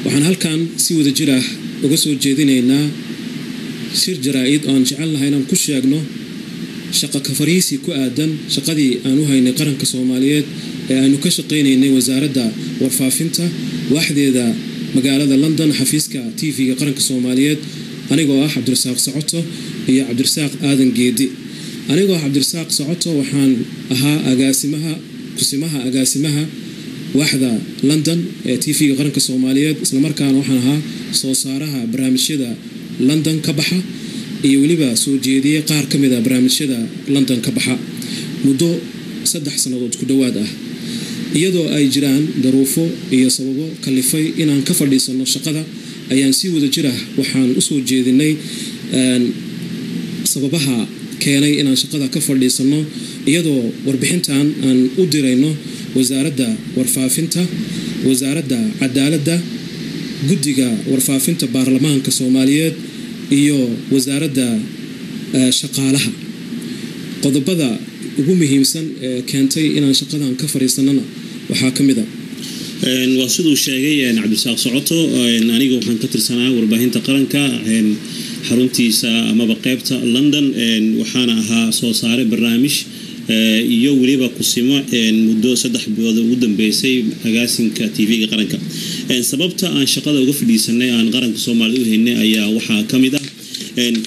waxaan halkan si wada jir ah uga soo jeedinaynaa shir jaraa'id oo aan jecelnahay inaan ku sheegno shaqo ka fariisi ku aadan shaqadii aan u haynay qaranka Soomaaliyeed ee aanu ka shaqeynaynay wasaaradda warfaafinta waaxdeeda magaalada London xafiiska TV-ga qaranka Soomaaliyeed anigoo ah Cabdirasaaq Socoto iyo Cabdirasaaq Aadan Geedi anigoo Cabdirasaaq Socoto waxaan ahaa agaasimaha waaxda London ee TV-ga qaranka Soomaaliyeed isla markaana waxaan ahaa soo saaraha barnaamijyada London ka baxa iyo waliba soo jeediyay qaar kamid ah barnaamijyada London ka baxa muddo 3 sanadood ku dhawaad ah iyadoo ay jiraan daruufo iyo sababo kalifay inaan ka fadhiisano shaqada ayaan si wada jir ah waxaan u soo jeedinay sababaha keenay inaan shaqada ka fadhiisano iyadoo warbixintan aan u dirayno wasaaradda warfaafinta wasaaradda cadaaladda guddiga warfaafinta baarlamaanka Soomaaliyeed iyo wasaaradda shaqaalaha qodobada ugu muhiimsan ee keentay inaan shaqadan ka fariisanana waxaa kamid ah waa sidoo sheegay Cabdirasaaq Socoto aniga waxaan ka tirsanaa warbaahinta qaranka xaruntiisa ama qaybta London waxaana ahaa soo saare barnaamij iyo waliba kusimo muddo 3 bilood ugu dambeysay agaasinka TV-ga qaranka sababta aan shaqada uga fadhiisanay aan qaranka Soomaaliya u haynay ayaa waxaa kamid ah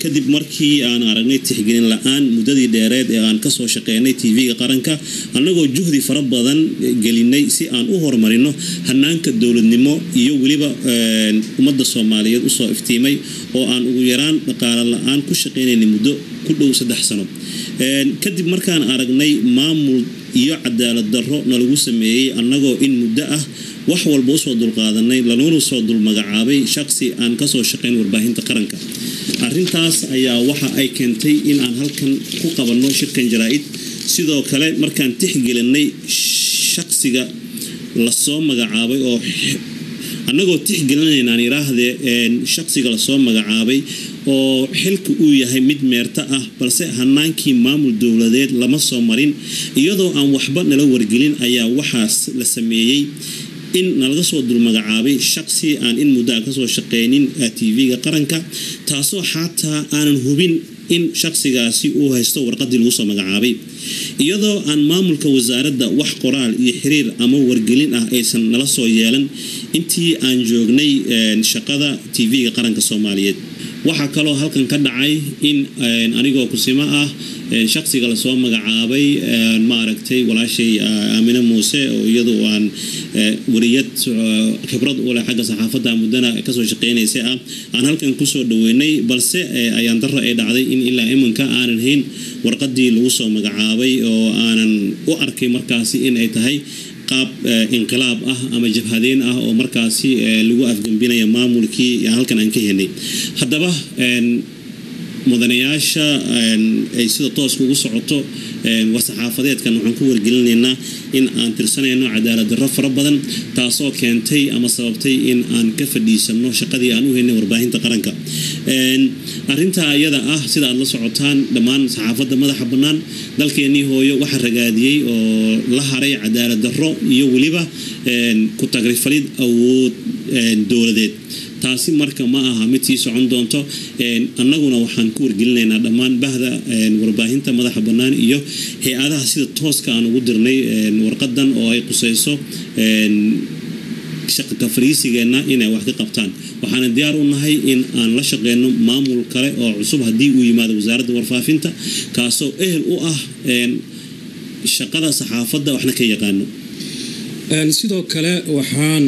kadib markii aan aragnay tixgelin la'aan muddadii dheereed ee aan ka soo shaqeynay TV-ga qaranka anagoo juhdi fara badan gelinay si aan u horumarino hanaanka dawladnimo iyo waliba ummadda Soomaaliyeed u soo iftiimay oo aan ugu yaraan dhaqaale la'aan ku shaqeynay muddo ku dhow 3 sano kadib markaan aragnay maamul iyo cadaalad darro nalagu sameeyay anagoo in muddo ah wax walba soo dulqaadanay lanoona soo dul magacaabay shakhsi aan ka soo shaqeyn warbaahinta qaranka arrintaas ayaa waxa ay keentay in aan halkan ku qabanno shirkan jaraa'id sidoo kale markaan tixgelinay shakhsiga la soo magacaabay oo anagoo tixgelinayna aan iraahdee shakhsiga la soo magacaabay oo xilku uu yahay mid meerta ah balse hanaankii maamul dawladeed lama soo marin iyadoo aan waxba nala wargelin ayaa waxaas la sameeyay in nalaga soo dul magacaabay shakhsi aan in muddo ka soo shaqeynin TV-ga qaranka taasoo xataa aanan hubin in shakhsigaasi uu haysto warqadii lagu soo magacaabay iyadoo aan maamulka wasaaradda wax qoraal iyo xiriir ama wargelin ah aysan nala soo yeelan intii aan joognay shaqada TV-ga qaranka Soomaaliyeed waxaa kaloo halkan ka dhacay in anigoo kusimo ah shakhsiga la soo magacaabay ma aragtay walaashay Aamina Muuse oo iyadoo aan wariyad khibrad u leh xagga saxaafadda muddana ka soo shaqeynaysay aan halkan ku soo dhaweynay balse ayaan darro ay dhacday in ilaa imanka aanan hayn warqadii lagu soo magacaabay oo aanan u arkay markaasi in ay tahay qaab inqilaab ah ama jabhadeen ah oo markaasi lagu afgambinayo maamulkii halkan aan ka helnay haddaba mudanayaasha ay sida tooska ugu socoto wasaxaafadeedkan waxaan ku wargelinaynaa in aan tirsanayno cadaalad darro fara badan taasoo keentay ama sababtay in aan ka fadhiisano shaqadii aan u haynay warbaahinta qaranka arrinta ayada ah sida aad la socotaan dhammaan saxaafadda madaxa bannaan dalkeenii hooyo waxa ragaadiyay oo la haray cadaalad darro iyo waliba ku tagrifalid awood dawladeed taasi marka ma aha mid sii socon doonto annaguna waxaan ku wargelinaynaa dhammaan bahda warbaahinta madaxa bannaan iyo hay-adaha sida tooska aan ugu dirnay warqadan oo ay qusayso shaqo ka fariisigeenna inay wax ka qabtaan waxaan diyaar u nahay in aan la shaqeyno maamul kale oo cusub haddii uu yimaado wasaaradda warfaafinta kaasoo ehel u ah shaqada saxaafadda waxna ka yaqaano sidoo kale waxaan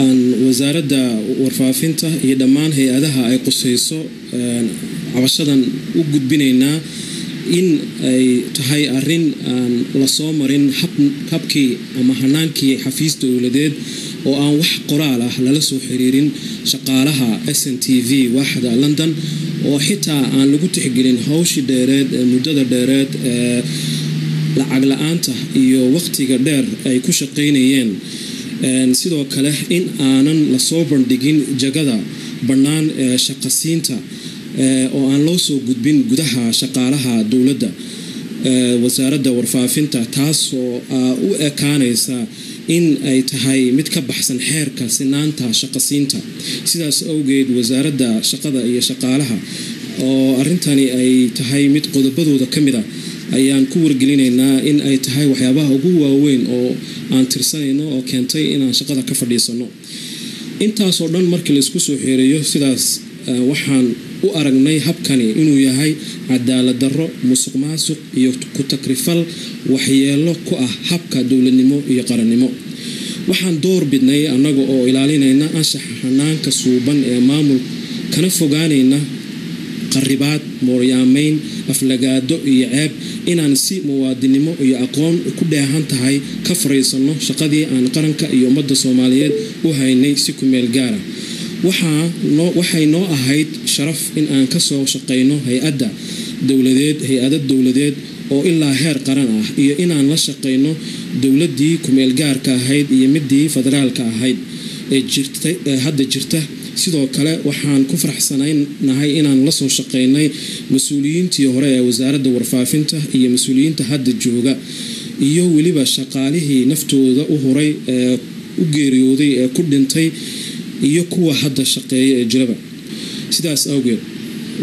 aan wasaaradda warfaafinta iyo dhammaan hay-adaha ay qusayso cabashadan u gudbinaynaa in ay tahay arrin aan la soo marin habkii ama hanaankii xafiis dawladeed oo aan wax qoraal ah lala soo xiriirin shaqaalaha SNTV waaxda London oo xitaa aan lagu tixgelin hawshii dheereed muddada dheereed lacag la'aanta iyo waqtiga dheer ay ku shaqeynayeen sidoo kale in aanan la soo bandhigin jagada bannaan ee shaqasiinta oo aan loo soo gudbin gudaha shaqaalaha dawladda wasaaradda warfaafinta taasoo u ekaanaysa in ay tahay mid ka baxsan xeerka sinaanta shaqasiinta. sidaas awgeed wasaaradda shaqada iyo shaqaalaha oo arintani ay tahay mid qodobadooda ka mid ah ayaan ku wargelinaynaa in ay tahay waxyaabaha ugu waaweyn oo aan tirsanayno oo keentay inaan shaqada ka fadhiisano. intaasoo dhan markii laisku soo xeereeyo sidaas waxaan u aragnay habkani inuu yahay cadaalad darro, musuq maasuq iyo ku takrifal waxyeelo ku ah habka dowladnimo iyo qarannimo. waxaan door bidnay annaga oo ilaalinayna anshaxa xanaanka suuban ee maamul kana fogaanayna qaribaad, mooryaamayn, aflagaado iyo ceeb inaan si muwaadinimo iyo aqoon ku dheehan tahay ka fariisano shaqadii aan qaranka iyo ummadda Soomaaliyeed u haynay si ku meel gaara. waxay noo ahayd sharaf in aan ka soo shaqayno hay'ado dowladeed oo ilaa heer qaran ah iyo inaan la shaqayno dowladdii ku meel gaarka ahayd iyo midii federaalka ahayd ee hadda jirta. sidoo kale waxaan ku faraxsanahay inaan la soo shaqaynay mas-uuliyiintii hore ee wasaaradda warfaafinta iyo mas-uuliyiinta hadda jooga iyo weliba shaqaalihii naftooda u horay ee u geeriyooday ee ku dhintay iyo kuwa hadda shaqeeya ee jiraba. sidaas awgeed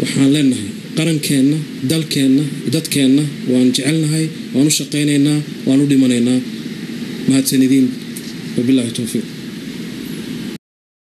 waxaan leenahay qarankeenna, dalkeenna, dadkeenna waan jecelnahay, waan u shaqaynaynaa, waan u dhimanaynaa. mahadsanidin. wabilaahi tawfiiq.